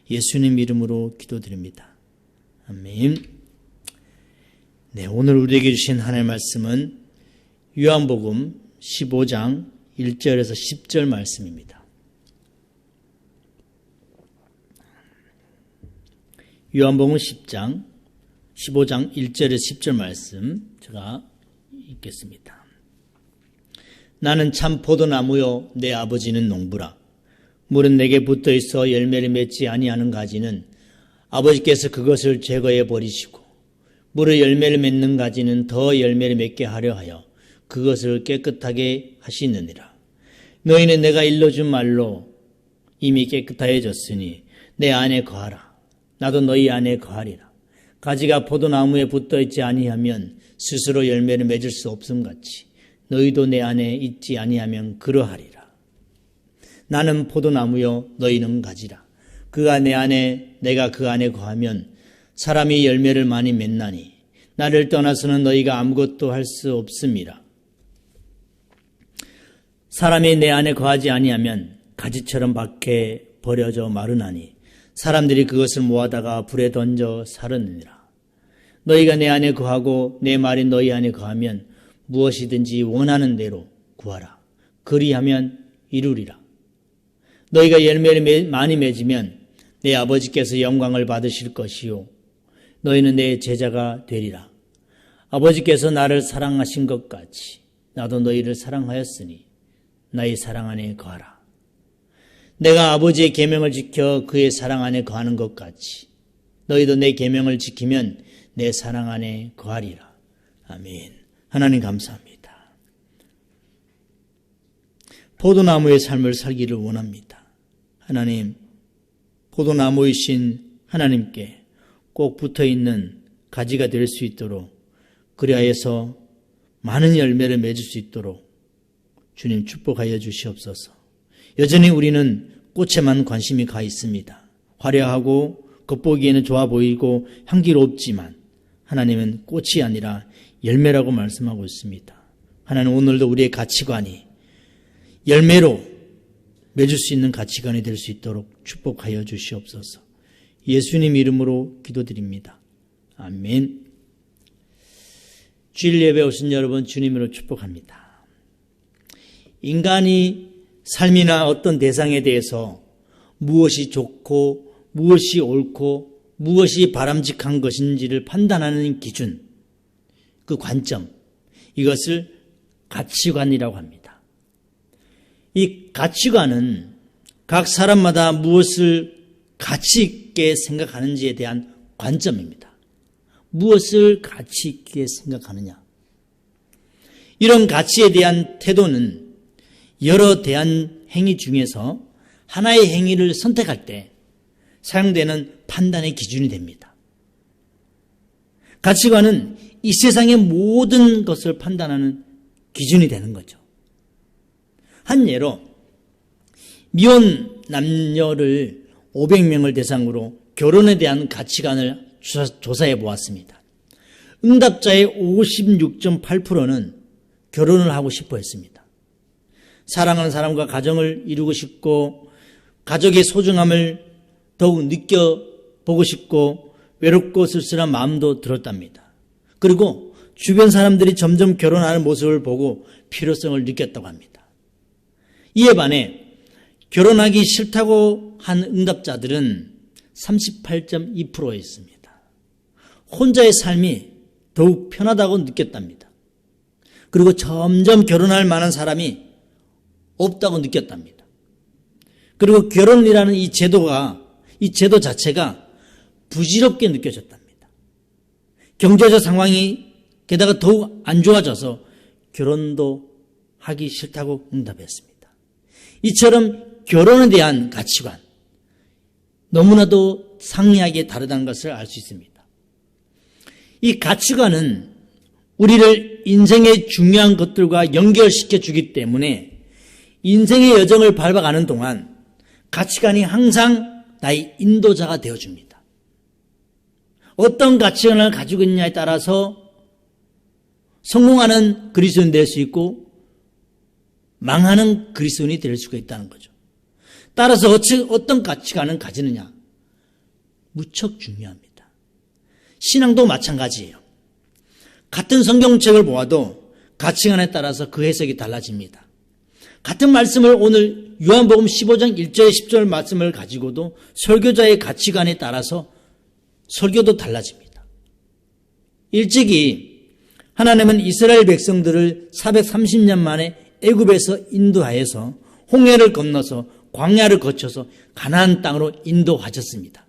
예수님 이름으로 기도드립니다. 아멘. 네, 오늘 우리에게 주신 하나님의 말씀은 요한복음 15장 1절에서 10절 말씀입니다. 요한복음 15장 1절에서 10절 말씀 제가 읽겠습니다. 나는 참 포도나무요 내 아버지는 농부라. 물은 내게 붙어있어 열매를 맺지 아니하는 가지는 아버지께서 그것을 제거해 버리시고 물을 열매를 맺는 가지는 더 열매를 맺게 하려 하여 그것을 깨끗하게 하시느니라. 너희는 내가 일러준 말로 이미 깨끗하여졌으니 내 안에 거하라. 나도 너희 안에 거하리라. 가지가 포도나무에 붙어있지 아니하면 스스로 열매를 맺을 수 없음같이 너희도 내 안에 있지 아니하면 그러하리라. 나는 포도나무요 너희는 가지라. 그가 내 안에 내가 그 안에 거하면 사람이 열매를 많이 맺나니 나를 떠나서는 너희가 아무것도 할 수 없음이라. 사람이 내 안에 거하지 아니하면 가지처럼 밖에 버려져 마르나니 사람들이 그것을 모아다가 불에 던져 사르느니라. 너희가 내 안에 거하고 내 말이 너희 안에 거하면 무엇이든지 원하는 대로 구하라. 그리하면 이루리라. 너희가 열매를 많이 맺으면 내 아버지께서 영광을 받으실 것이요 너희는 내 제자가 되리라. 아버지께서 나를 사랑하신 것 같이 나도 너희를 사랑하였으니 나의 사랑 안에 거하라. 내가 아버지의 계명을 지켜 그의 사랑 안에 거하는 것 같이 너희도 내 계명을 지키면 내 사랑 안에 거하리라. 아멘. 하나님 감사합니다. 포도나무의 삶을 살기를 원합니다. 하나님, 포도나무이신 하나님께 꼭 붙어있는 가지가 될 수 있도록 그리하여서 많은 열매를 맺을 수 있도록 주님 축복하여 주시옵소서. 여전히 우리는 꽃에만 관심이 가 있습니다. 화려하고 겉보기에는 좋아 보이고 향기롭지만 하나님은 꽃이 아니라 열매라고 말씀하고 있습니다. 하나님 오늘도 우리의 가치관이 열매로 맺을 수 있는 가치관이 될 수 있도록 축복하여 주시옵소서. 예수님 이름으로 기도드립니다. 아멘. 주일 예배 오신 여러분 주님으로 축복합니다. 인간이 삶이나 어떤 대상에 대해서 무엇이 좋고 무엇이 옳고 무엇이 바람직한 것인지를 판단하는 기준, 그 관점, 이것을 가치관이라고 합니다. 이 가치관은 각 사람마다 무엇을 가치 있게 생각하는지에 대한 관점입니다. 무엇을 가치 있게 생각하느냐. 이런 가치에 대한 태도는 여러 대한 행위 중에서 하나의 행위를 선택할 때 사용되는 판단의 기준이 됩니다. 가치관은 이 세상의 모든 것을 판단하는 기준이 되는 거죠. 한 예로 미혼 남녀를 500명을 대상으로 결혼에 대한 가치관을 조사해 보았습니다. 응답자의 56.8%는 결혼을 하고 싶어 했습니다. 사랑하는 사람과 가정을 이루고 싶고 가족의 소중함을 더욱 느껴보고 싶고 외롭고 쓸쓸한 마음도 들었답니다. 그리고 주변 사람들이 점점 결혼하는 모습을 보고 필요성을 느꼈다고 합니다. 이에 반해 결혼하기 싫다고 한 응답자들은 38.2%였습니다. 혼자의 삶이 더욱 편하다고 느꼈답니다. 그리고 점점 결혼할 만한 사람이 없다고 느꼈답니다. 그리고 결혼이라는 이 제도 자체가 부질없게 느껴졌답니다. 경제적 상황이 게다가 더욱 안 좋아져서 결혼도 하기 싫다고 응답했습니다. 이처럼 결혼에 대한 가치관, 너무나도 상이하게 다르다는 것을 알 수 있습니다. 이 가치관은 우리를 인생의 중요한 것들과 연결시켜 주기 때문에 인생의 여정을 밟아가는 동안 가치관이 항상 나의 인도자가 되어줍니다. 어떤 가치관을 가지고 있느냐에 따라서 성공하는 그리스도인이 될 수 있고 망하는 그리스도인이 될 수가 있다는 거죠. 따라서 어떤 가치관을 가지느냐, 무척 중요합니다. 신앙도 마찬가지예요. 같은 성경책을 보아도 가치관에 따라서 그 해석이 달라집니다. 같은 말씀을 오늘 요한복음 15장 1절 10절 말씀을 가지고도 설교자의 가치관에 따라서 설교도 달라집니다. 일찍이 하나님은 이스라엘 백성들을 430년 만에 애굽에서 인도하여서 홍해를 건너서 광야를 거쳐서 가나안 땅으로 인도하셨습니다.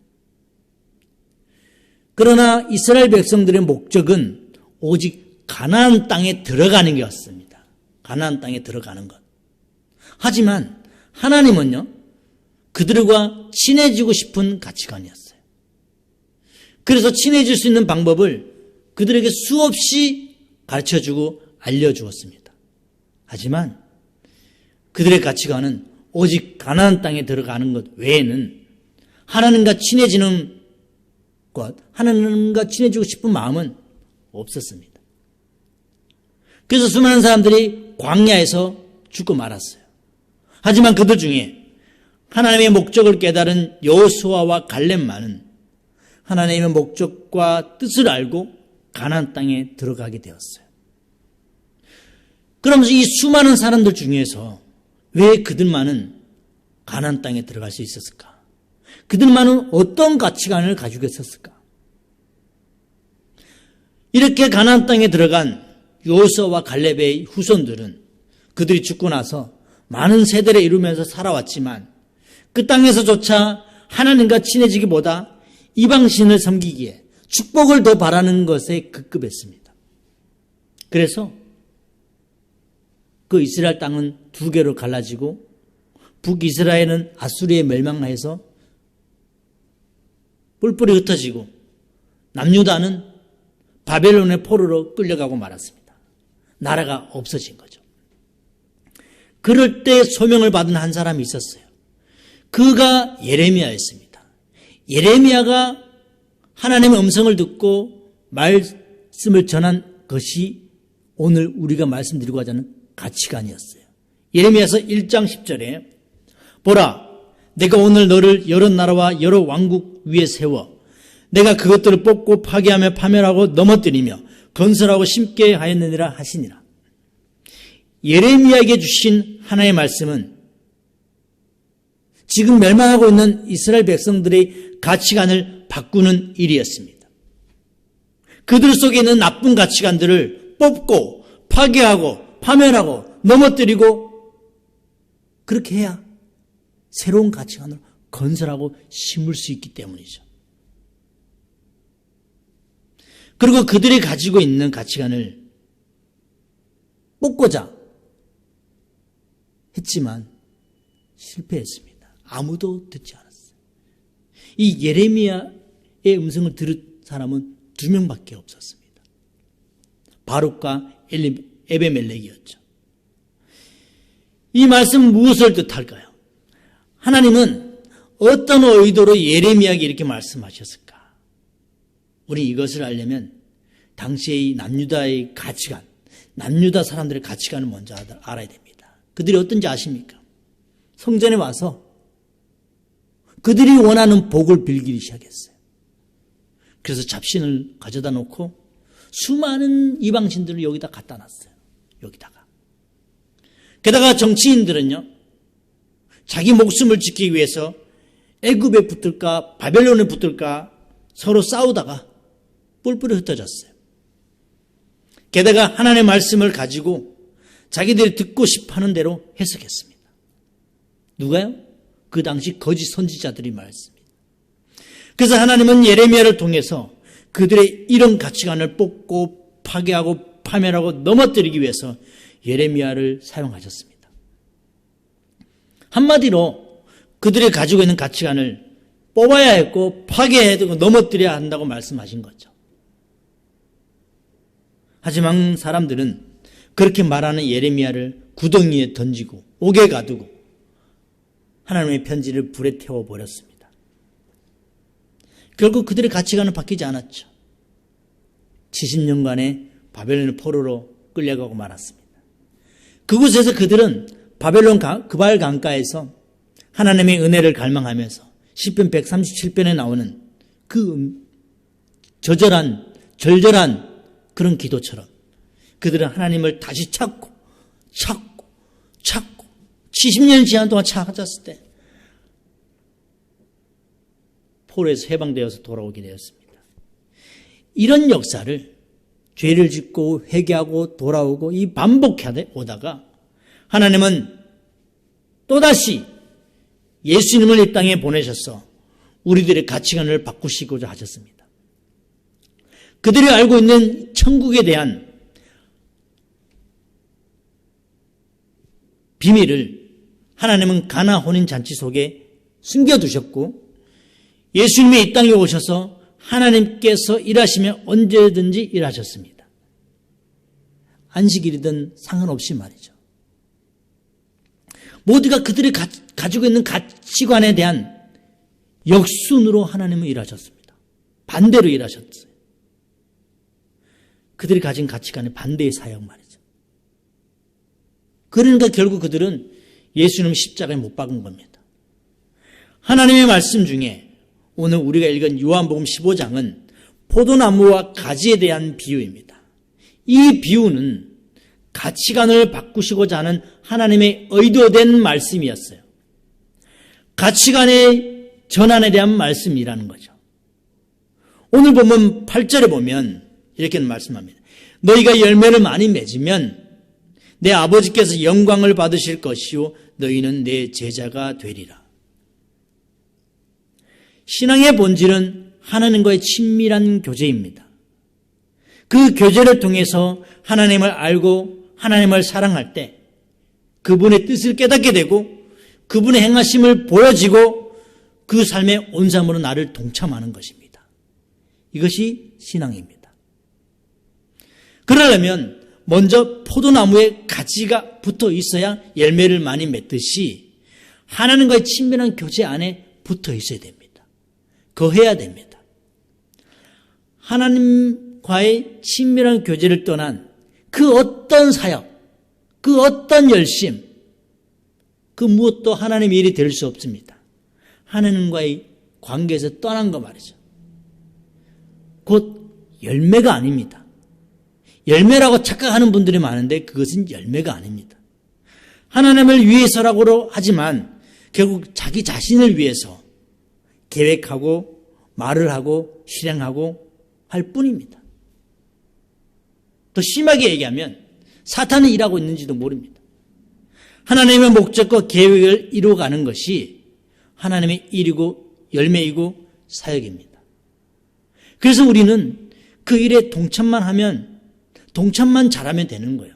그러나 이스라엘 백성들의 목적은 오직 가나안 땅에 들어가는 것이었습니다. 가나안 땅에 들어가는 것. 하지만 하나님은요, 그들과 친해지고 싶은 가치관이었어요. 그래서 친해질 수 있는 방법을 그들에게 수없이 가르쳐주고 알려주었습니다. 하지만 그들의 가치관은 오직 가나안 땅에 들어가는 것 외에는 하나님과 친해지는 것, 하나님과 친해지고 싶은 마음은 없었습니다. 그래서 수많은 사람들이 광야에서 죽고 말았어요. 하지만 그들 중에 하나님의 목적을 깨달은 여호수아와 갈렙만은 하나님의 목적과 뜻을 알고 가나안 땅에 들어가게 되었어요. 그러면서 이 수많은 사람들 중에서 왜 그들만은 가나안 땅에 들어갈 수 있었을까? 그들만은 어떤 가치관을 가지고 있었을까? 이렇게 가나안 땅에 들어간 여호수아와 갈렙의 후손들은 그들이 죽고 나서 많은 세대를 이루면서 살아왔지만 그 땅에서조차 하나님과 친해지기보다 이방신을 섬기기에 축복을 더 바라는 것에 급급했습니다. 그래서 그 이스라엘 땅은 두 개로 갈라지고 북이스라엘은 아수리에 멸망해서 뿔뿔이 흩어지고 남유다는 바벨론의 포로로 끌려가고 말았습니다. 나라가 없어진 거죠. 그럴 때 소명을 받은 한 사람이 있었어요. 그가 예레미야였습니다. 예레미야가 하나님의 음성을 듣고 말씀을 전한 것이 오늘 우리가 말씀드리고 하자는 가치관이었어요. 예레미야서 1장 10절에 보라, 내가 오늘 너를 여러 나라와 여러 왕국 위에 세워 내가 그것들을 뽑고 파괴하며 파멸하고 넘어뜨리며 건설하고 심게 하였느니라 하시니라. 예레미야에게 주신 하나의 말씀은 지금 멸망하고 있는 이스라엘 백성들의 가치관을 바꾸는 일이었습니다. 그들 속에 있는 나쁜 가치관들을 뽑고 파괴하고 파멸하고 넘어뜨리고 그렇게 해야 새로운 가치관을 건설하고 심을 수 있기 때문이죠. 그리고 그들이 가지고 있는 가치관을 뽑고자 했지만 실패했습니다. 아무도 듣지 않았어요. 이 예레미야의 음성을 들은 사람은 2명밖에 없었습니다. 바룩과 에베멜렉이었죠. 이 말씀은 무엇을 뜻할까요? 하나님은 어떤 의도로 예레미야에게 이렇게 말씀하셨을까? 우리 이것을 알려면 당시의 남유다의 가치관, 남유다 사람들의 가치관을 먼저 알아야 됩니다. 그들이 어떤지 아십니까? 성전에 와서 그들이 원하는 복을 빌기 시작했어요. 그래서 잡신을 가져다 놓고 수많은 이방신들을 여기다 갖다 놨어요. 여기다가. 게다가 정치인들은요, 자기 목숨을 지키기 위해서 애굽에 붙을까 바벨론에 붙을까 서로 싸우다가 뿔뿔이 흩어졌어요. 게다가 하나님의 말씀을 가지고 자기들이 듣고 싶어하는 대로 해석했습니다. 누가요? 그 당시 거짓 선지자들이 말했습니다. 그래서 하나님은 예레미야를 통해서 그들의 이런 가치관을 뽑고 파괴하고 파멸하고 넘어뜨리기 위해서 예레미야를 사용하셨습니다. 한마디로 그들이 가지고 있는 가치관을 뽑아야 했고 파괴해야 되고 넘어뜨려야 한다고 말씀하신 거죠. 하지만 사람들은 그렇게 말하는 예레미야를 구덩이에 던지고 옥에 가두고 하나님의 편지를 불에 태워버렸습니다. 결국 그들의 가치관은 바뀌지 않았죠. 70년간의 바벨론의 포로로 끌려가고 말았습니다. 그곳에서 그들은 바벨론 그발 강가에서 하나님의 은혜를 갈망하면서 시편 137편에 나오는 그 절절한 그런 기도처럼 그들은 하나님을 다시 찾고 70년 지난 동안 찾았을 때 포로에서 해방되어서 돌아오게 되었습니다. 이런 역사를 죄를 짓고 회개하고 돌아오고 이 반복해 오다가 하나님은 또다시 예수님을 이 땅에 보내셔서 우리들의 가치관을 바꾸시고자 하셨습니다. 그들이 알고 있는 천국에 대한 비밀을 하나님은 가나 혼인잔치 속에 숨겨두셨고 예수님이 이 땅에 오셔서 하나님께서 일하시며 언제든지 일하셨습니다. 안식일이든 상관없이 말이죠. 모두가 그들이 가지고 있는 가치관에 대한 역순으로 하나님은 일하셨습니다. 반대로 일하셨어요. 그들이 가진 가치관의 반대의 사역 말이죠. 그러니까 결국 그들은 예수님 십자가에 못 박은 겁니다. 하나님의 말씀 중에 오늘 우리가 읽은 요한복음 15장은 포도나무와 가지에 대한 비유입니다. 이 비유는 가치관을 바꾸시고자 하는 하나님의 의도된 말씀이었어요. 가치관의 전환에 대한 말씀이라는 거죠. 오늘 보면 8절에 보면 이렇게 말씀합니다. 너희가 열매를 많이 맺으면 내 아버지께서 영광을 받으실 것이요 너희는 내 제자가 되리라. 신앙의 본질은 하나님과의 친밀한 교제입니다. 그 교제를 통해서 하나님을 알고 하나님을 사랑할 때 그분의 뜻을 깨닫게 되고 그분의 행하심을 보여지고 그 삶의 온삼으로 나를 동참하는 것입니다. 이것이 신앙입니다. 그러려면 먼저 포도나무에 가지가 붙어 있어야 열매를 많이 맺듯이 하나님과의 친밀한 교제 안에 붙어 있어야 됩니다. 거해야 됩니다. 하나님과의 친밀한 교제를 떠난 그 어떤 사역, 그 어떤 열심, 그 무엇도 하나님의 일이 될 수 없습니다. 하나님과의 관계에서 떠난 거 말이죠. 곧 열매가 아닙니다. 열매라고 착각하는 분들이 많은데 그것은 열매가 아닙니다. 하나님을 위해서라고 하지만 결국 자기 자신을 위해서 계획하고 말을 하고 실행하고 할 뿐입니다. 더 심하게 얘기하면 사탄이 일하고 있는지도 모릅니다. 하나님의 목적과 계획을 이루어가는 것이 하나님의 일이고 열매이고 사역입니다. 그래서 우리는 그 일에 동참만 잘하면 되는 거예요.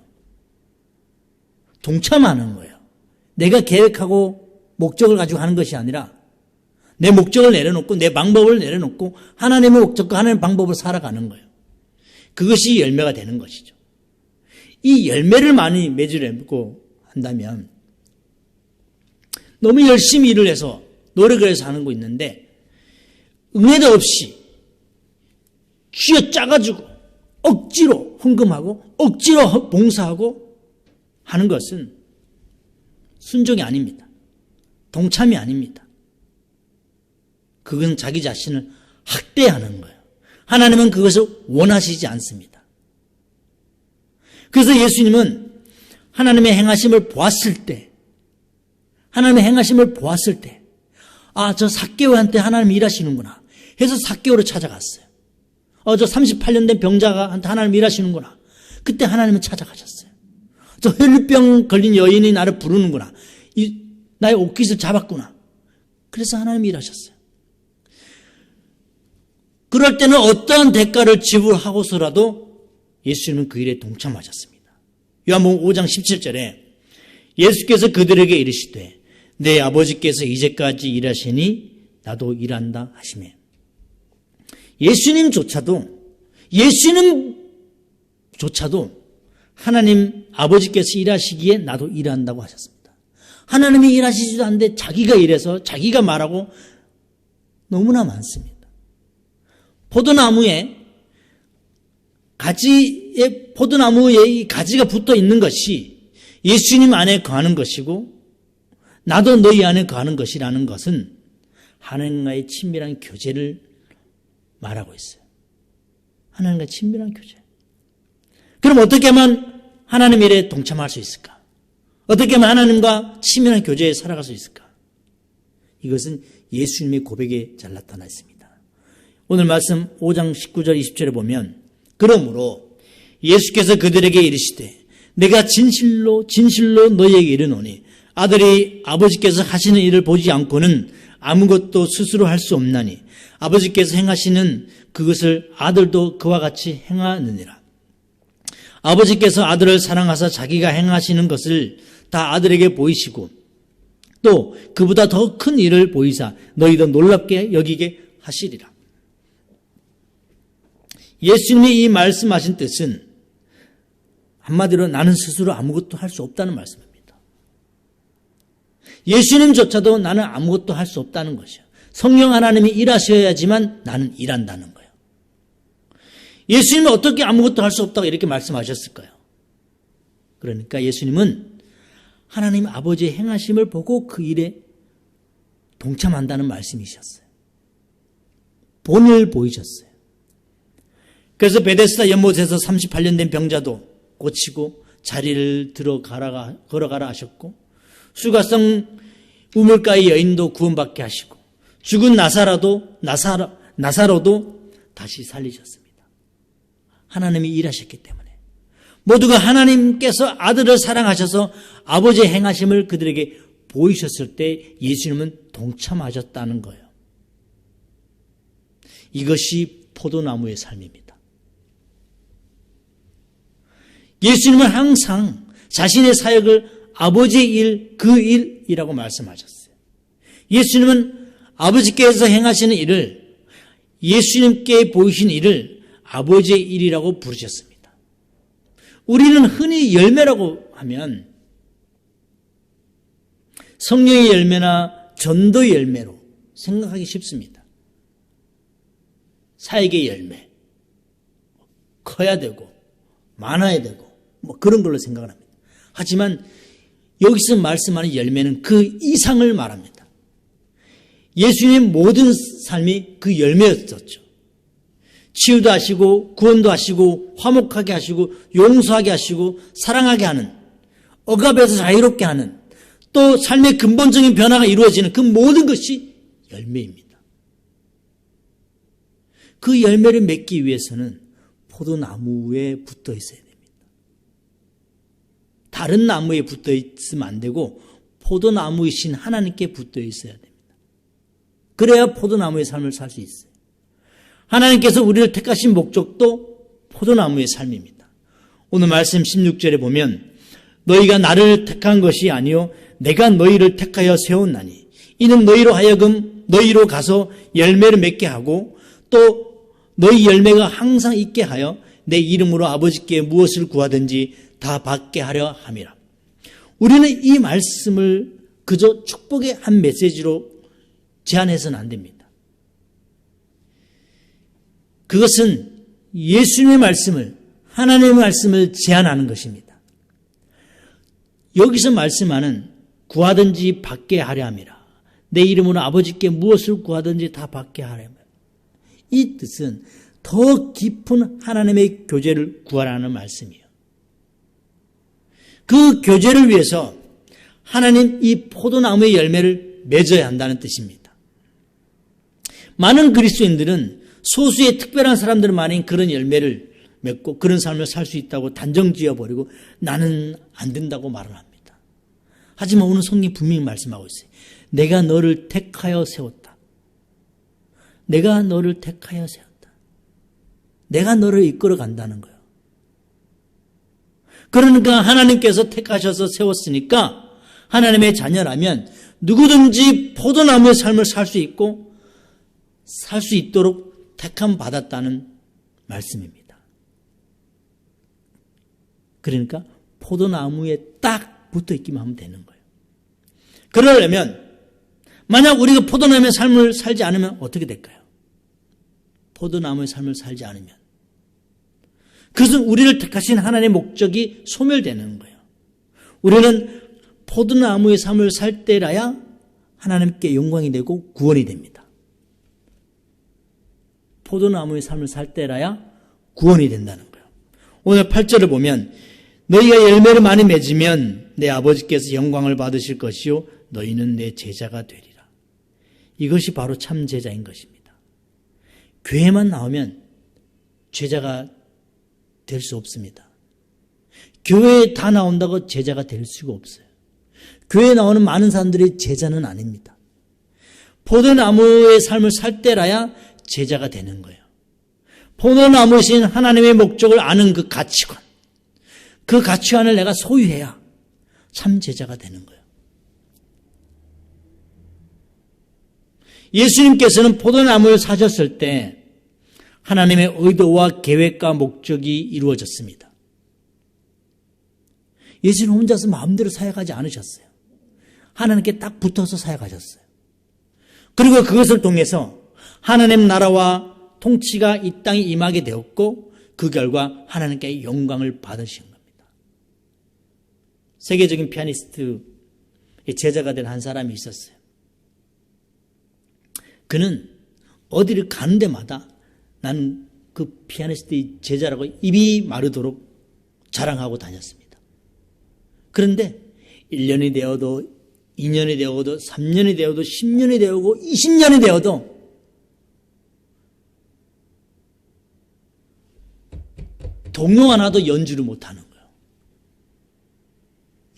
동참하는 거예요. 내가 계획하고 목적을 가지고 하는 것이 아니라 내 목적을 내려놓고 내 방법을 내려놓고 하나님의 목적과 하나님의 방법을 살아가는 거예요. 그것이 열매가 되는 것이죠. 이 열매를 많이 맺으려고 한다면 너무 열심히 일을 해서 노력을 해서 하는 거 있는데 은혜도 없이 쥐어짜가지고 억지로 헌금하고 억지로 봉사하고 하는 것은 순종이 아닙니다. 동참이 아닙니다. 그건 자기 자신을 학대하는 거예요. 하나님은 그것을 원하시지 않습니다. 그래서 예수님은 하나님의 행하심을 보았을 때 저 삭개오한테 하나님 일하시는구나 해서 삭개오를 찾아갔어요. 저 38년 된 병자한테 하나님 일하시는구나. 그때 하나님은 찾아가셨어요. 저 혈류병 걸린 여인이 나를 부르는구나. 나의 옷깃을 잡았구나. 그래서 하나님 일하셨어요. 그럴 때는 어떠한 대가를 지불하고서라도 예수님은 그 일에 동참하셨습니다. 요한복음 5장 17절에 예수께서 그들에게 이르시되 내 아버지께서 이제까지 일하시니 나도 일한다 하시매. 예수님조차도 하나님 아버지께서 일하시기에 나도 일한다고 하셨습니다. 하나님이 일하시지도 않는데 자기가 일해서 자기가 말하고 너무나 많습니다. 포도나무에 이 가지가 붙어 있는 것이 예수님 안에 거하는 것이고 나도 너희 안에 거하는 것이라는 것은 하나님과의 친밀한 교제를 말하고 있어요. 하나님과 친밀한 교제. 그럼 어떻게 하면 하나님 일에 동참할 수 있을까? 어떻게 하면 하나님과 친밀한 교제에 살아갈 수 있을까? 이것은 예수님의 고백에 잘 나타나 있습니다. 오늘 말씀 5장 19절 20절에 보면 그러므로 예수께서 그들에게 이르시되 내가 진실로 너희에게 이르노니 아들이 아버지께서 하시는 일을 보지 않고는 아무것도 스스로 할 수 없나니 아버지께서 행하시는 그것을 아들도 그와 같이 행하느니라. 아버지께서 아들을 사랑하사 자기가 행하시는 것을 다 아들에게 보이시고 또 그보다 더 큰 일을 보이사 너희도 놀랍게 여기게 하시리라. 예수님이 이 말씀하신 뜻은 한마디로 나는 스스로 아무것도 할 수 없다는 말씀입니다. 예수님조차도 나는 아무것도 할 수 없다는 것이요. 성령 하나님이 일하셔야지만 나는 일한다는 거예요. 예수님은 어떻게 아무것도 할 수 없다고 이렇게 말씀하셨을까요? 그러니까 예수님은 하나님 아버지의 행하심을 보고 그 일에 동참한다는 말씀이셨어요. 본을 보이셨어요. 그래서 베데스다 연못에서 38년 된 병자도 고치고 자리를 걸어가라 하셨고 수가성 우물가의 여인도 구원받게 하시고 죽은 나사로도 다시 살리셨습니다. 하나님이 일하셨기 때문에 모두가 하나님께서 아들을 사랑하셔서 아버지의 행하심을 그들에게 보이셨을 때 예수님은 동참하셨다는 거예요. 이것이 포도나무의 삶입니다. 예수님은 항상 자신의 사역을 아버지의 일, 그 일이라고 말씀하셨어요. 예수님은 아버지께서 행하시는 일을 예수님께 보이신 일을 아버지의 일이라고 부르셨습니다. 우리는 흔히 열매라고 하면 성령의 열매나 전도의 열매로 생각하기 쉽습니다. 사역의 열매, 커야 되고 많아야 되고 그런 걸로 생각을 합니다. 하지만 여기서 말씀하는 열매는 그 이상을 말합니다. 예수님의 모든 삶이 그 열매였었죠. 치유도 하시고 구원도 하시고 화목하게 하시고 용서하게 하시고 사랑하게 하는 억압에서 자유롭게 하는 또 삶의 근본적인 변화가 이루어지는 그 모든 것이 열매입니다. 그 열매를 맺기 위해서는 포도나무에 붙어 있어야 됩니다. 다른 나무에 붙어 있으면 안 되고 포도나무이신 하나님께 붙어 있어야 됩니다. 그래야 포도나무의 삶을 살 수 있어요. 하나님께서 우리를 택하신 목적도 포도나무의 삶입니다. 오늘 말씀 16절에 보면 너희가 나를 택한 것이 아니요 내가 너희를 택하여 세웠나니 이는 너희로 하여금 너희로 가서 열매를 맺게 하고 또 너희 열매가 항상 있게 하여 내 이름으로 아버지께 무엇을 구하든지 다 받게 하려 함이라. 우리는 이 말씀을 그저 축복의 한 메시지로 제한해서는 안 됩니다. 그것은 예수님의 말씀을, 하나님의 말씀을 제한하는 것입니다. 여기서 말씀하는 구하든지 받게 하려 함이라. 내 이름으로 아버지께 무엇을 구하든지 다 받게 하려 함이라. 이 뜻은 더 깊은 하나님의 교제를 구하라는 말씀이에요. 그 교제를 위해서 하나님 이 포도나무의 열매를 맺어야 한다는 뜻입니다. 많은 그리스도인들은 소수의 특별한 사람들만이 그런 열매를 맺고 그런 삶을 살 수 있다고 단정 지어버리고 나는 안 된다고 말을 합니다. 하지만 오늘 성경이 분명히 말씀하고 있어요. 내가 너를 택하여 세웠다. 내가 너를 택하여 세웠다. 내가 너를 이끌어 간다는 거예요. 그러니까 하나님께서 택하셔서 세웠으니까 하나님의 자녀라면 누구든지 포도나무의 삶을 살 수 있고 살 수 있도록 택함 받았다는 말씀입니다. 그러니까 포도나무에 딱 붙어 있기만 하면 되는 거예요. 그러려면 만약 우리가 포도나무의 삶을 살지 않으면 어떻게 될까요? 포도나무의 삶을 살지 않으면 그것은 우리를 택하신 하나님의 목적이 소멸되는 거예요. 우리는 포도나무의 삶을 살 때라야 하나님께 영광이 되고 구원이 됩니다. 포도나무의 삶을 살 때라야 구원이 된다는 거예요. 오늘 8절을 보면 너희가 열매를 많이 맺으면 내 아버지께서 영광을 받으실 것이요 너희는 내 제자가 되리라. 이것이 바로 참 제자인 것입니다. 교회만 나오면 제자가 될 수 없습니다. 교회에 다 나온다고 제자가 될 수가 없어요. 교회에 나오는 많은 사람들이 제자는 아닙니다. 포도나무의 삶을 살 때라야 제자가 되는 거예요. 포도나무이신 하나님의 목적을 아는 그 가치관, 그 가치관을 내가 소유해야 참 제자가 되는 거예요. 예수님께서는 포도나무를 사셨을 때 하나님의 의도와 계획과 목적이 이루어졌습니다. 예수님 혼자서 마음대로 사역하지 않으셨어요. 하나님께 딱 붙어서 사역하셨어요. 그리고 그것을 통해서 하나님 나라와 통치가 이 땅에 임하게 되었고 그 결과 하나님께 영광을 받으신 겁니다. 세계적인 피아니스트의 제자가 된 한 사람이 있었어요. 그는 어디를 가는 데마다 나는 그 피아니스트의 제자라고 입이 마르도록 자랑하고 다녔습니다. 그런데 1년이 되어도 2년이 되어도 3년이 되어도 10년이 되어도 20년이 되어도 동요 하나도 연주를 못하는 거예요.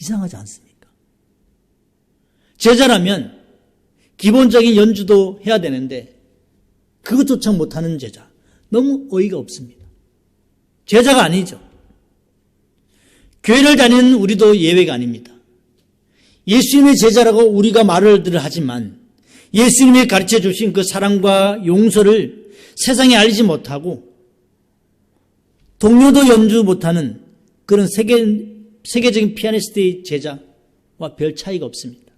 이상하지 않습니까? 제자라면 기본적인 연주도 해야 되는데 그것조차 못하는 제자, 너무 어이가 없습니다. 제자가 아니죠. 교회를 다니는 우리도 예외가 아닙니다. 예수님의 제자라고 우리가 말을 하지만 예수님이 가르쳐 주신 그 사랑과 용서를 세상에 알리지 못하고 동요도 연주 못하는 그런 세계적인 피아니스트의 제자와 별 차이가 없습니다.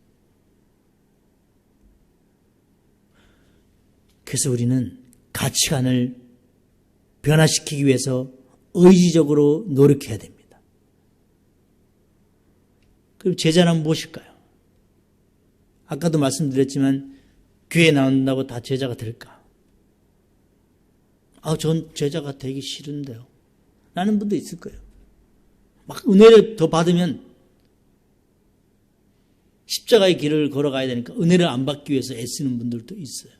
그래서 우리는 가치관을 변화시키기 위해서 의지적으로 노력해야 됩니다. 그럼 제자는 무엇일까요? 아까도 말씀드렸지만 교회에 나온다고 다 제자가 될까? 전 제자가 되기 싫은데요. 라는 분도 있을 거예요. 막 은혜를 더 받으면 십자가의 길을 걸어가야 되니까 은혜를 안 받기 위해서 애쓰는 분들도 있어요.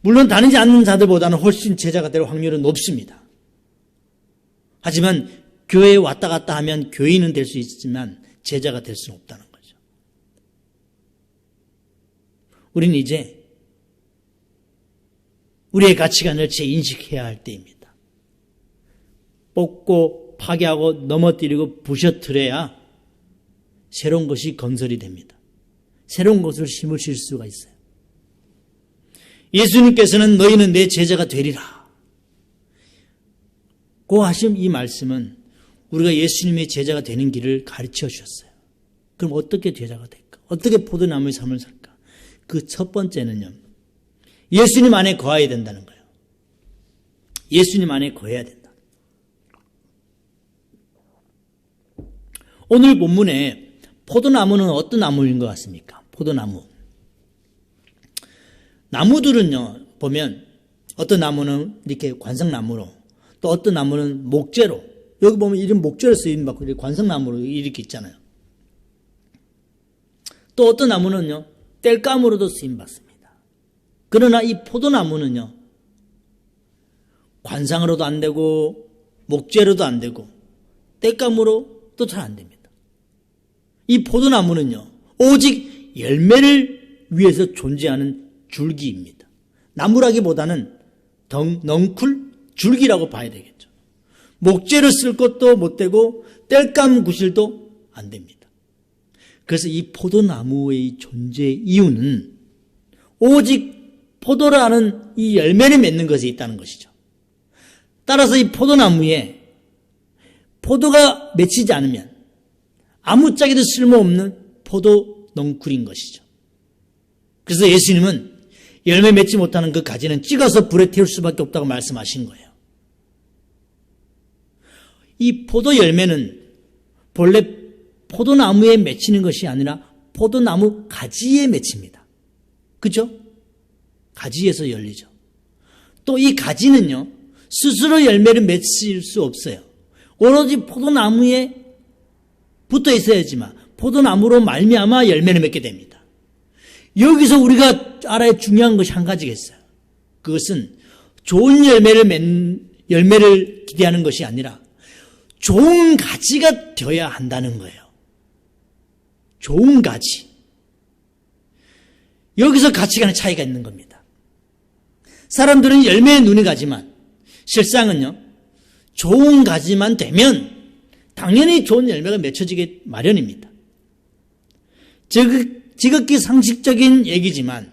물론 다니지 않는 자들보다는 훨씬 제자가 될 확률은 높습니다. 하지만 교회에 왔다 갔다 하면 교인은 될 수 있지만 제자가 될 수는 없다는 거죠. 우리는 이제 우리의 가치관을 재인식해야 할 때입니다. 뽑고 파괴하고 넘어뜨리고 부셔뜨려야 새로운 것이 건설이 됩니다. 새로운 것을 심으실 수가 있어요. 예수님께서는 너희는 내 제자가 되리라 고 하신 이 말씀은 우리가 예수님의 제자가 되는 길을 가르쳐 주셨어요. 그럼 어떻게 제자가 될까? 어떻게 포도나무의 삶을 살까? 그 첫 번째는요, 예수님 안에 거해야 된다는 거예요. 예수님 안에 거해야 된다. 오늘 본문에 포도나무는 어떤 나무인 것 같습니까? 포도나무. 나무들은요, 보면 어떤 나무는 이렇게 관상나무로, 또 어떤 나무는 목재로, 여기 보면 이름 목재로 쓰임받고 관상나무로 이렇게 있잖아요. 또 어떤 나무는요, 땔감으로도 쓰임받습니다. 그러나 이 포도나무는요, 관상으로도 안 되고 목재로도 안 되고 땔감으로도 잘 안 됩니다. 이 포도나무는요, 오직 열매를 위해서 존재하는 줄기입니다. 나무라기보다는 넝쿨 줄기라고 봐야 되겠죠. 목재를 쓸 것도 못 되고 땔감 구실도 안 됩니다. 그래서 이 포도나무의 존재 이유는 오직 포도라는 이 열매를 맺는 것에 있다는 것이죠. 따라서 이 포도나무에 포도가 맺히지 않으면 아무짝에도 쓸모없는 포도 넝쿨인 것이죠. 그래서 예수님은 열매 맺지 못하는 그 가지는 찍어서 불에 태울 수밖에 없다고 말씀하신 거예요. 이 포도 열매는 본래 포도나무에 맺히는 것이 아니라 포도나무 가지에 맺힙니다. 그죠? 가지에서 열리죠. 또 이 가지는요, 스스로 열매를 맺을 수 없어요. 오로지 포도나무에 붙어 있어야지만 포도나무로 말미암아 열매를 맺게 됩니다. 여기서 우리가 알아야 중요한 것이 한 가지가 있어요. 그것은 좋은 열매를 기대하는 것이 아니라 좋은 가지가 되어야 한다는 거예요. 좋은 가지. 여기서 가치관의 차이가 있는 겁니다. 사람들은 열매에 눈이 가지만 실상은요, 좋은 가지만 되면 당연히 좋은 열매가 맺혀지게 마련입니다. 지극히 상식적인 얘기지만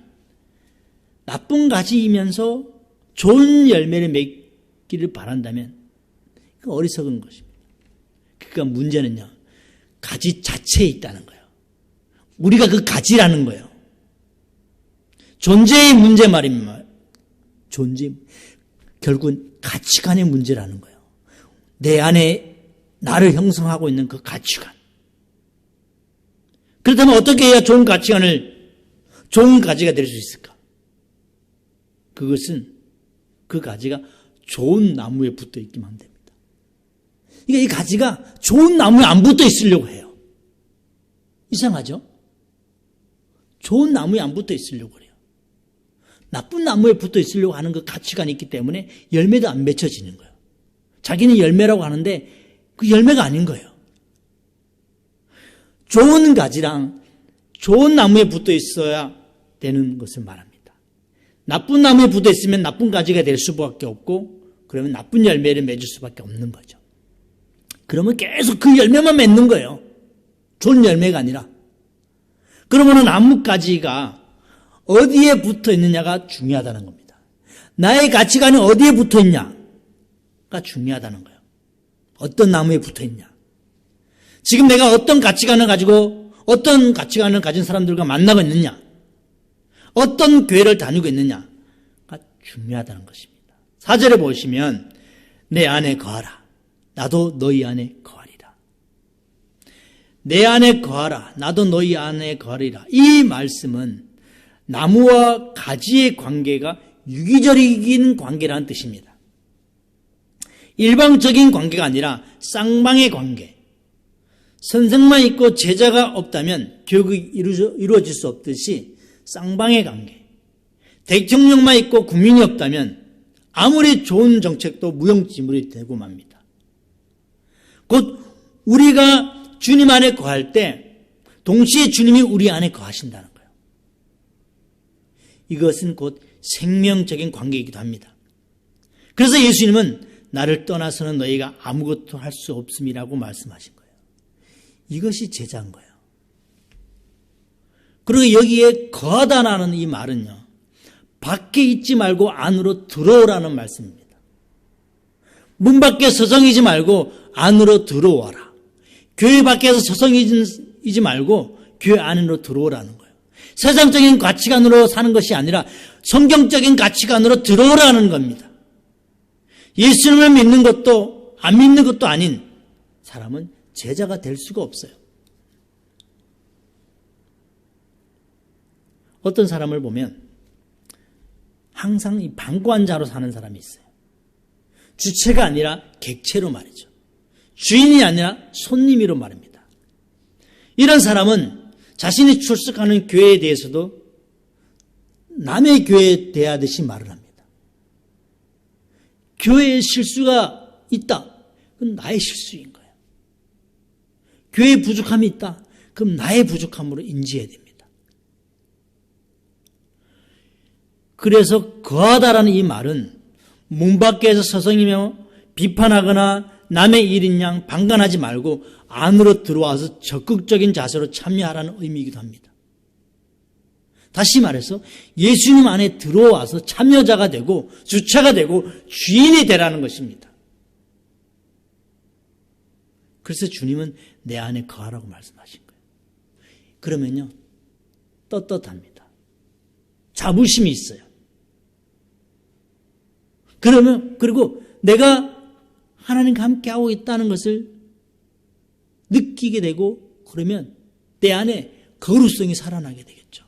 나쁜 가지이면서 좋은 열매를 맺기를 바란다면 그건 어리석은 것입니다. 그러니까 문제는요, 가지 자체에 있다는 거예요. 우리가 그 가지라는 거예요. 존재의 문제 말입니다. 결국은 가치관의 문제라는 거예요. 내 안에 나를 형성하고 있는 그 가치관. 그렇다면 어떻게 해야 좋은 가지가 될 수 있을까? 그것은 그 가지가 좋은 나무에 붙어 있기만 하면 됩니다. 그러니까 이 가지가 좋은 나무에 안 붙어 있으려고 해요. 이상하죠? 좋은 나무에 안 붙어 있으려고 해요. 나쁜 나무에 붙어 있으려고 하는 그 가치관이 있기 때문에 열매도 안 맺혀지는 거예요. 자기는 열매라고 하는데 그 열매가 아닌 거예요. 좋은 가지랑 좋은 나무에 붙어 있어야 되는 것을 말합니다. 나쁜 나무에 붙어 있으면 나쁜 가지가 될 수밖에 없고, 그러면 나쁜 열매를 맺을 수밖에 없는 거죠. 그러면 계속 그 열매만 맺는 거예요. 좋은 열매가 아니라. 그러면 나뭇가지가 어디에 붙어 있느냐가 중요하다는 겁니다. 나의 가치관이 어디에 붙어 있냐가 중요하다는 거예요. 어떤 나무에 붙어 있냐. 지금 내가 어떤 가치관을 가진 사람들과 만나고 있느냐, 어떤 교회를 다니고 있느냐가 중요하다는 것입니다. 4절에 보시면 내 안에 거하라. 나도 너희 안에 거하리라. 내 안에 거하라. 나도 너희 안에 거하리라. 이 말씀은 나무와 가지의 관계가 유기적인 관계라는 뜻입니다. 일방적인 관계가 아니라 쌍방의 관계. 선생만 있고 제자가 없다면 교육이 이루어질 수 없듯이 쌍방의 관계. 대통령만 있고 국민이 없다면 아무리 좋은 정책도 무용지물이 되고 맙니다. 곧 우리가 주님 안에 거할 때 동시에 주님이 우리 안에 거하신다는 거예요. 이것은 곧 생명적인 관계이기도 합니다. 그래서 예수님은 나를 떠나서는 너희가 아무것도 할 수 없음이라고 말씀하신 거예요. 이것이 제자인 거예요. 그리고 여기에 거하다라는 이 말은요, 밖에 있지 말고 안으로 들어오라는 말씀입니다. 문 밖에 서성이지 말고 안으로 들어와라. 교회 밖에서 서성이지 말고 교회 안으로 들어오라는 거예요. 세상적인 가치관으로 사는 것이 아니라 성경적인 가치관으로 들어오라는 겁니다. 예수님을 믿는 것도 안 믿는 것도 아닌 사람은 제자가 될 수가 없어요. 어떤 사람을 보면 항상 이 방관자로 사는 사람이 있어요. 주체가 아니라 객체로 말이죠. 주인이 아니라 손님이로 말입니다. 이런 사람은 자신이 출석하는 교회에 대해서도 남의 교회에 대하듯이 말을 합니다. 교회에 실수가 있다. 그건 나의 실수인 거예요. 교회에 부족함이 있다. 그럼 나의 부족함으로 인지해야 됩니다. 그래서 거하다라는 이 말은 문 밖에서 서성이며 비판하거나 남의 일인 양 방관하지 말고 안으로 들어와서 적극적인 자세로 참여하라는 의미이기도 합니다. 다시 말해서 예수님 안에 들어와서 참여자가 되고 주체가 되고 주인이 되라는 것입니다. 그래서 주님은 내 안에 거하라고 말씀하신 거예요. 그러면요, 떳떳합니다. 자부심이 있어요. 그리고 내가 하나님과 함께하고 있다는 것을 느끼게 되고, 그러면 내 안에 거룩성이 살아나게 되겠죠.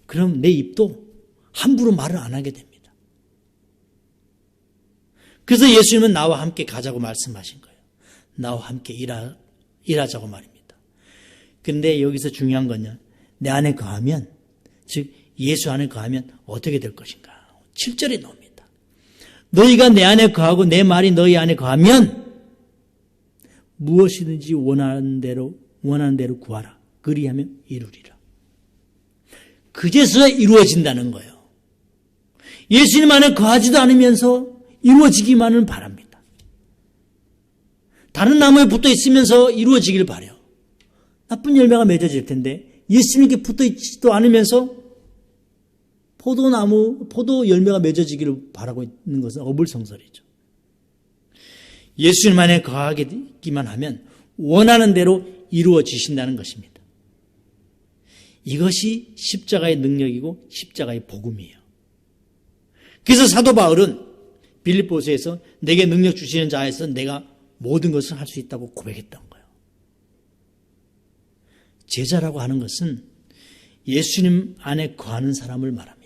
그럼 내 입도 함부로 말을 안 하게 됩니다. 그래서 예수님은 나와 함께 가자고 말씀하신 거예요. 나와 함께 일하자고 말입니다. 그런데 여기서 중요한 건요, 내 안에 거하면, 즉 예수 안에 거하면 어떻게 될 것인가. 7절에 나옵니다. 너희가 내 안에 거하고 내 말이 너희 안에 거하면 무엇이든지 원하는 대로 구하라. 그리하면 이루리라. 그제서야 이루어진다는 거예요. 예수님 안에 거하지도 않으면서 이루어지기만을 바랍니다. 다른 나무에 붙어 있으면서 이루어지길 바라요. 나쁜 열매가 맺어질 텐데 예수님께 붙어 있지도 않으면서 포도 열매가 맺어지기를 바라고 있는 것은 어불성설이죠. 예수님 안에 거하기만 하면 원하는 대로 이루어지신다는 것입니다. 이것이 십자가의 능력이고 십자가의 복음이에요. 그래서 사도 바울은 빌립보서에서 내게 능력 주시는 자에서 내가 모든 것을 할 수 있다고 고백했던 거예요. 제자라고 하는 것은 예수님 안에 거하는 사람을 말합니다.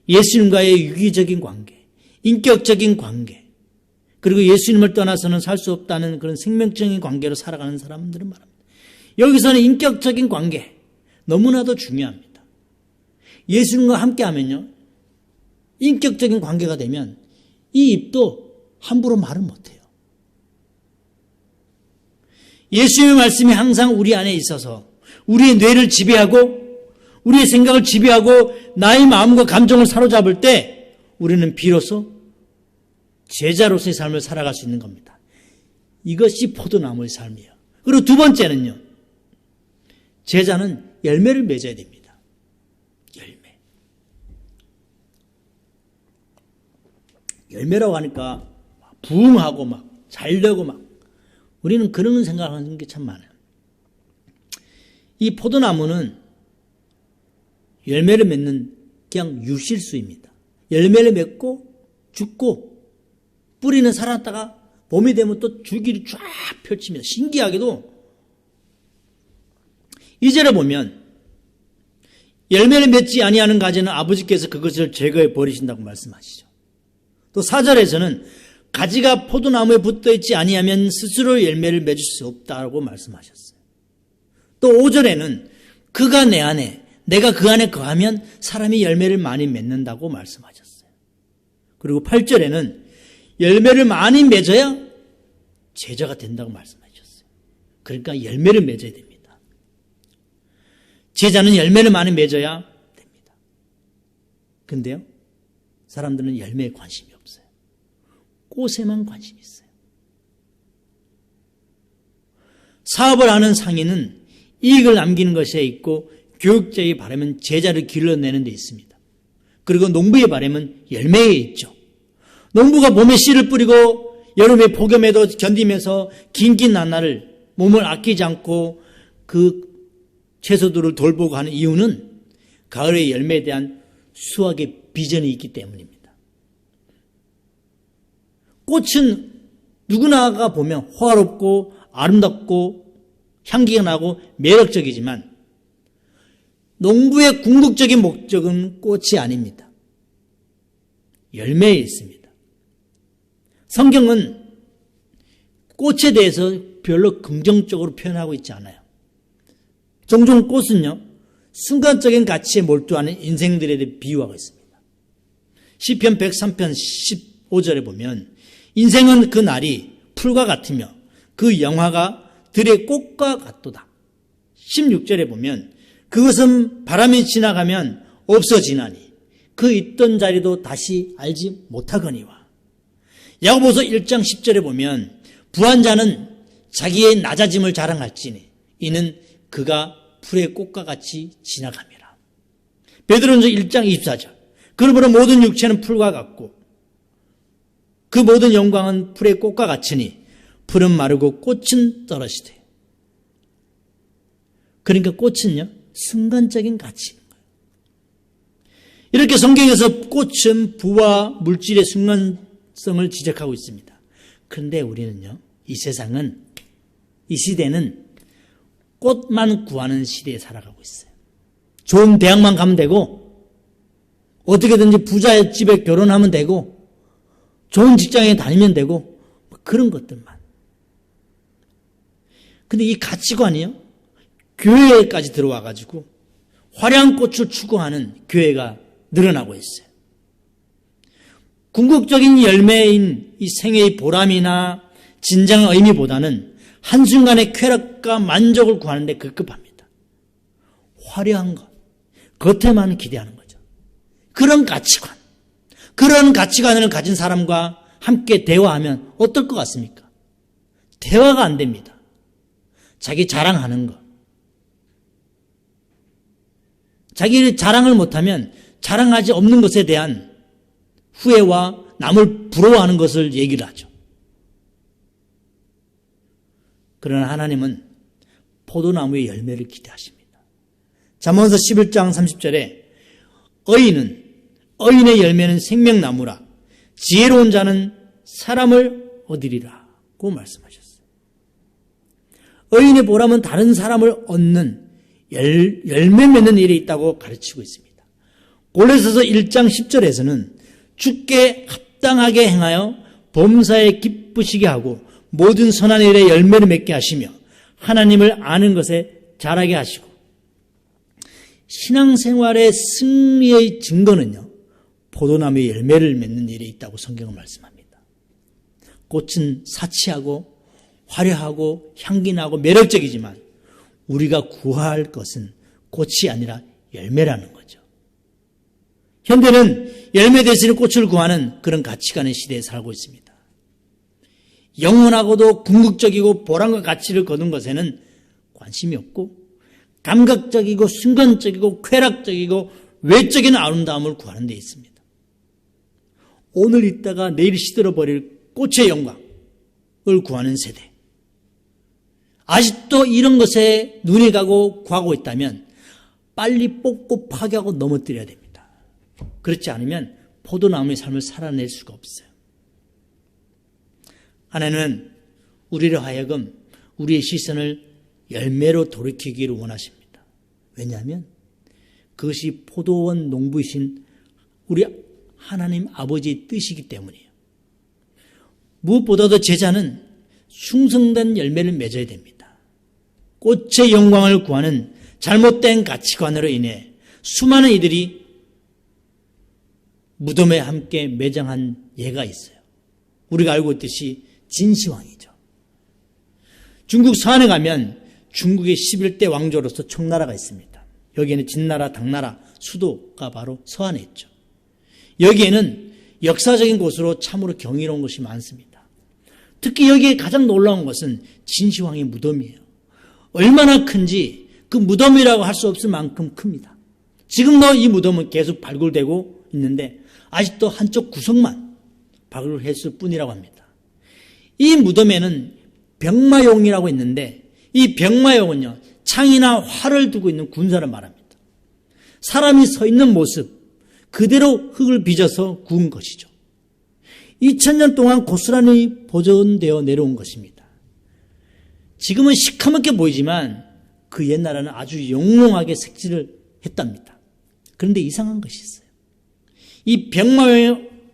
예수님과의 유기적인 관계, 인격적인 관계, 그리고 예수님을 떠나서는 살 수 없다는 그런 생명적인 관계로 살아가는 사람들은 말합니다. 여기서는 인격적인 관계, 너무나도 중요합니다. 예수님과 함께 하면요, 인격적인 관계가 되면 이 입도 함부로 말을 못해요. 예수님의 말씀이 항상 우리 안에 있어서 우리의 뇌를 지배하고 우리의 생각을 지배하고 나의 마음과 감정을 사로잡을 때 우리는 비로소 제자로서의 삶을 살아갈 수 있는 겁니다. 이것이 포도나무의 삶이에요. 그리고 두 번째는요, 제자는 열매를 맺어야 됩니다. 열매라고 하니까 부흥하고 막 잘되고 막 우리는 그런 생각하는 게 참 많아요. 이 포도나무는 열매를 맺는 그냥 유실수입니다. 열매를 맺고 죽고 뿌리는 살았다가 봄이 되면 또 줄기를 쫙 펼칩니다. 신기하게도 2절에 보면 열매를 맺지 아니하는 가지는 아버지께서 그것을 제거해 버리신다고 말씀하시죠. 또 4절에서는 가지가 포도나무에 붙어있지 아니하면 스스로 열매를 맺을 수 없다고 말씀하셨어요. 또 5절에는 그가 내 안에 내가 그 안에 거하면 사람이 열매를 많이 맺는다고 말씀하셨어요. 그리고 8절에는 열매를 많이 맺어야 제자가 된다고 말씀하셨어요. 그러니까 열매를 맺어야 됩니다. 제자는 열매를 많이 맺어야 됩니다. 근데요, 사람들은 열매에 관심이 없어요. 꽃에만 관심이 있어요. 사업을 하는 상인은 이익을 남기는 것에 있고 교육자의 바람은 제자를 길러내는 데 있습니다. 그리고 농부의 바람은 열매에 있죠. 농부가 봄에 씨를 뿌리고 여름에 폭염에도 견디면서 긴긴 나날을 몸을 아끼지 않고 그 채소들을 돌보고 하는 이유는 가을의 열매에 대한 수확의 비전이 있기 때문입니다. 꽃은 누구나가 보면 호화롭고 아름답고 향기가 나고 매력적이지만 농부의 궁극적인 목적은 꽃이 아닙니다. 열매에 있습니다. 성경은 꽃에 대해서 별로 긍정적으로 표현하고 있지 않아요. 종종 꽃은요, 순간적인 가치에 몰두하는 인생들에 대해 비유하고 있습니다. 시편 103편 15절에 보면 인생은 그 날이 풀과 같으며 그 영화가 들의 꽃과 같도다. 16절에 보면 그것은 바람이 지나가면 없어지나니 그 있던 자리도 다시 알지 못하거니와. 야고보서 1장 10절에 보면 부한 자는 자기의 낮아짐을 자랑할지니 이는 그가 풀의 꽃과 같이 지나갑니다. 베드로전서 1장 24절 그러므로 모든 육체는 풀과 같고 그 모든 영광은 풀의 꽃과 같으니 풀은 마르고 꽃은 떨어지되. 그러니까 꽃은요, 순간적인 가치인 거예요. 이렇게 성경에서 꽃은 부와 물질의 순간성을 지적하고 있습니다. 그런데 우리는요, 이 세상은, 이 시대는 꽃만 구하는 시대에 살아가고 있어요. 좋은 대학만 가면 되고 어떻게든지 부자의 집에 결혼하면 되고 좋은 직장에 다니면 되고 그런 것들만. 근데 이 가치관이요, 교회까지 들어와가지고 화려한 꽃을 추구하는 교회가 늘어나고 있어요. 궁극적인 열매인 이 생애의 보람이나 진정한 의미보다는 한순간의 쾌락과 만족을 구하는 데 급급합니다. 화려한 것, 겉에만 기대하는 거죠. 그런 가치관, 그런 가치관을 가진 사람과 함께 대화하면 어떨 것 같습니까? 대화가 안 됩니다. 자기 자랑하는 것. 자기 자랑을 못하면 자랑하지 없는 것에 대한 후회와 남을 부러워하는 것을 얘기를 하죠. 그러나 하나님은 포도나무의 열매를 기대하십니다. 잠언서 11장 30절에 의인의 열매는 생명나무라 지혜로운 자는 사람을 얻으리라고 말씀하셨어요. 의인의 보람은 다른 사람을 얻는 열매 맺는 일에 있다고 가르치고 있습니다. 골로새서 1장 10절에서는 주께 합당하게 행하여 범사에 기쁘시게 하고 모든 선한 일에 열매를 맺게 하시며 하나님을 아는 것에 자라게 하시고, 신앙생활의 승리의 증거는요, 포도나무의 열매를 맺는 일에 있다고 성경은 말씀합니다. 꽃은 사치하고 화려하고 향기나고 매력적이지만 우리가 구할 것은 꽃이 아니라 열매라는 거죠. 현대는 열매 대신에 꽃을 구하는 그런 가치관의 시대에 살고 있습니다. 영원하고도 궁극적이고 보람과 가치를 거둔 것에는 관심이 없고 감각적이고 순간적이고 쾌락적이고 외적인 아름다움을 구하는 데 있습니다. 오늘 있다가 내일 시들어버릴 꽃의 영광을 구하는 세대. 아직도 이런 것에 눈이 가고 구하고 있다면 빨리 뽑고 파괴하고 넘어뜨려야 됩니다. 그렇지 않으면 포도나무의 삶을 살아낼 수가 없어요. 하나님은 우리를 하여금 우리의 시선을 열매로 돌이키기를 원하십니다. 왜냐하면 그것이 포도원 농부이신 우리 하나님 아버지의 뜻이기 때문이에요. 무엇보다도 제자는 충성된 열매를 맺어야 됩니다. 꽃의 영광을 구하는 잘못된 가치관으로 인해 수많은 이들이 무덤에 함께 매장한 예가 있어요. 우리가 알고 있듯이 진시황이죠. 중국 서안에 가면 중국의 11대 왕조로서 청나라가 있습니다. 여기에는 진나라, 당나라, 수도가 바로 서안에 있죠. 여기에는 역사적인 곳으로 참으로 경이로운 것이 많습니다. 특히 여기에 가장 놀라운 것은 진시황의 무덤이에요. 얼마나 큰지 그 무덤이라고 할 수 없을 만큼 큽니다. 지금도 이 무덤은 계속 발굴되고 있는데 아직도 한쪽 구석만 발굴했을 뿐이라고 합니다. 이 무덤에는 병마용이라고 있는데 이 병마용은요, 창이나 활을 두고 있는 군사를 말합니다. 사람이 서 있는 모습 그대로 흙을 빚어서 구운 것이죠. 2000년 동안 고스란히 보존되어 내려온 것입니다. 지금은 시커멓게 보이지만 그 옛날에는 아주 영롱하게 색칠을 했답니다. 그런데 이상한 것이 있어요. 이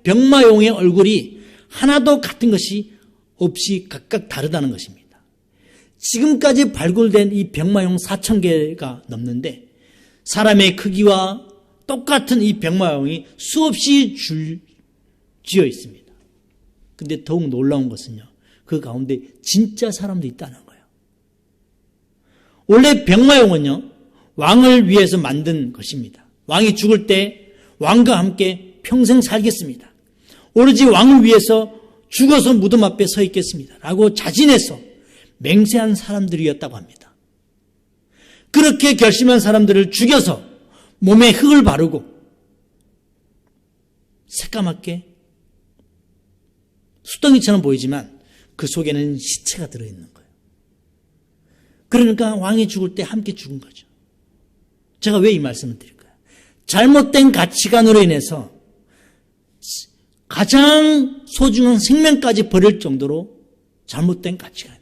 병마용의 얼굴이 하나도 같은 것이 없이 각각 다르다는 것입니다. 지금까지 발굴된 이 병마용 4,000개가 넘는데 사람의 크기와 똑같은 이 병마용이 수없이 줄지어 있습니다. 근데 더욱 놀라운 것은요, 그 가운데 진짜 사람도 있다는 거예요. 원래 병마용은요, 왕을 위해서 만든 것입니다. 왕이 죽을 때 왕과 함께 평생 살겠습니다. 오로지 왕을 위해서 죽어서 무덤 앞에 서 있겠습니다. 라고 자진해서 맹세한 사람들이었다고 합니다. 그렇게 결심한 사람들을 죽여서 몸에 흙을 바르고 새까맣게 수덩이처럼 보이지만 그 속에는 시체가 들어있는 거예요. 그러니까 왕이 죽을 때 함께 죽은 거죠. 제가 왜 이 말씀을 드릴까요? 잘못된 가치관으로 인해서 가장 소중한 생명까지 버릴 정도로 잘못된 가치관이에요.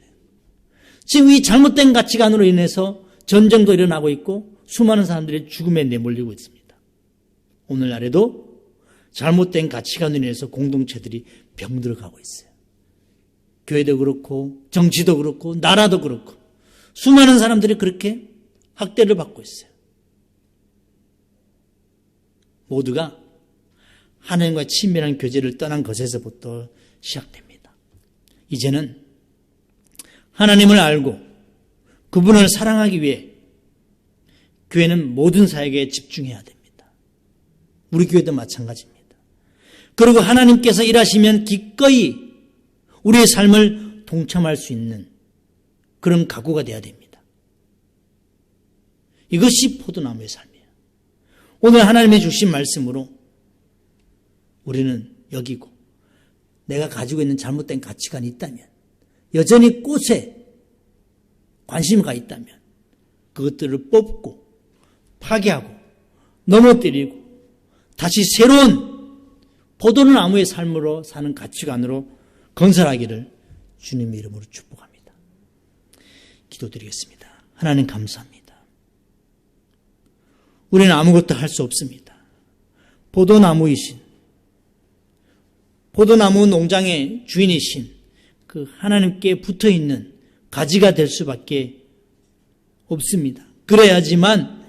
지금 이 잘못된 가치관으로 인해서 전쟁도 일어나고 있고 수많은 사람들이 죽음에 내몰리고 있습니다. 오늘날에도 잘못된 가치관으로 인해서 공동체들이 병들어가고 있어요. 교회도 그렇고 정치도 그렇고 나라도 그렇고 수많은 사람들이 그렇게 학대를 받고 있어요. 모두가 하나님과 친밀한 교제를 떠난 것에서부터 시작됩니다. 이제는 하나님을 알고 그분을 사랑하기 위해 교회는 모든 사역에 집중해야 됩니다. 우리 교회도 마찬가지입니다. 그리고 하나님께서 일하시면 기꺼이 우리의 삶을 동참할 수 있는 그런 각오가 되어야 됩니다. 이것이 포도나무의 삶이에요. 오늘 하나님이 주신 말씀으로 우리는 여기고 내가 가지고 있는 잘못된 가치관이 있다면, 여전히 꽃에 관심이 가 있다면 그것들을 뽑고 파괴하고 넘어뜨리고 다시 새로운 포도나무의 삶으로 사는 가치관으로 건설하기를 주님의 이름으로 축복합니다. 기도드리겠습니다. 하나님 감사합니다. 우리는 아무것도 할 수 없습니다. 포도나무이신, 포도나무 농장의 주인이신 그 하나님께 붙어있는 가지가 될 수밖에 없습니다. 그래야지만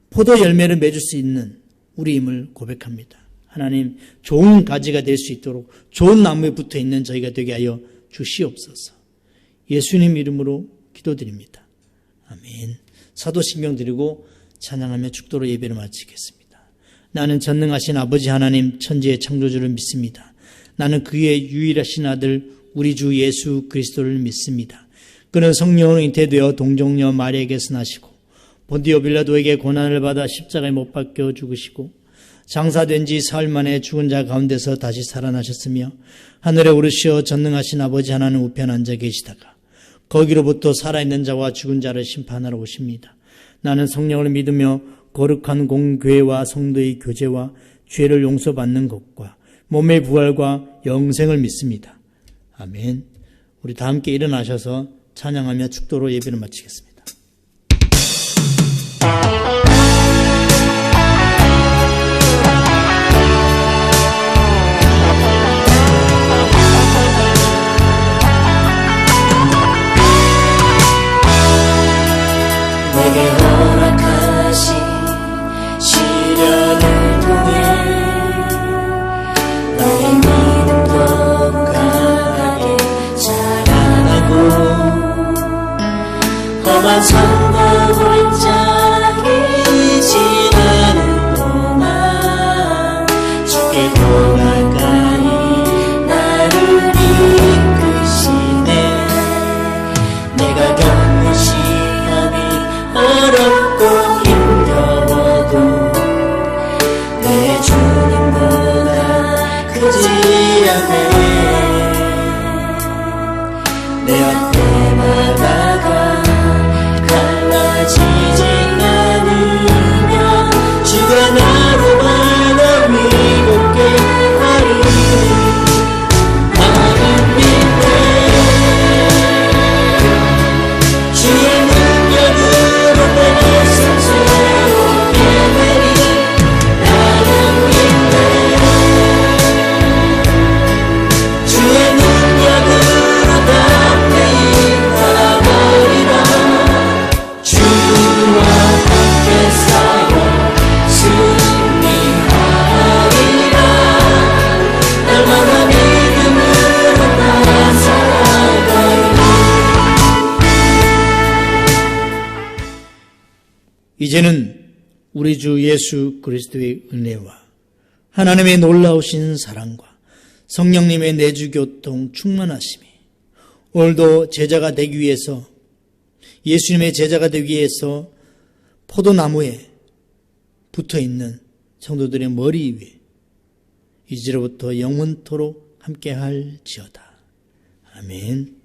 포도 열매를 맺을 수 있는 우리임을 고백합니다. 하나님, 좋은 가지가 될 수 있도록 좋은 나무에 붙어있는 저희가 되게 하여 주시옵소서. 예수님 이름으로 기도드립니다. 아멘. 사도신경 드리고 찬양하며 축도로 예배를 마치겠습니다. 나는 전능하신 아버지 하나님 천지의 창조주를 믿습니다. 나는 그의 유일하신 아들 우리 주 예수 그리스도를 믿습니다. 그는 성령으로 잉태되어 동정녀 마리아에게서 나시고 본디오 빌라도에게 고난을 받아 십자가에 못 박혀 죽으시고 장사된 지 사흘 만에 죽은 자 가운데서 다시 살아나셨으며 하늘에 오르시어 전능하신 아버지 하나님 우편 앉아 계시다가 거기로부터 살아있는 자와 죽은 자를 심판하러 오십니다. 나는 성령을 믿으며 거룩한 공교회와 성도의 교제와 죄를 용서받는 것과 몸의 부활과 영생을 믿습니다. 아멘. 우리 다 함께 일어나셔서 찬양하며 축도로 예배를 마치겠습니다. 내게 허락하신 시련을 통해 나의 믿음도 강하게 자라나고 험한 선고 골짜기 지나는 동안 주께 더 가까이 나를 이끄시네. 내가 겪는 어렵고 힘겨워도 내 주님보다 크지 않네. 내 앞에 바다가 갈라지지 않으면 주가 나로 바다 위롭게 하리. 나는 믿네. 주의 능력으로 내 삶 새롭게 되리. 나는 믿네. 주의 능력으로 담대히 가버리라. 주와 함께 싸워 승리하리라. 날마다 믿음으로 나 살아가리. 이제는 우리 주 예수 그리스도의 은혜와 하나님의 놀라우신 사랑과 성령님의 내주교통 충만하심이 오늘도 제자가 되기 위해서, 예수님의 제자가 되기 위해서 포도나무에 붙어있는 성도들의 머리 위에 이제로부터 영원토록 함께할지어다. 아멘.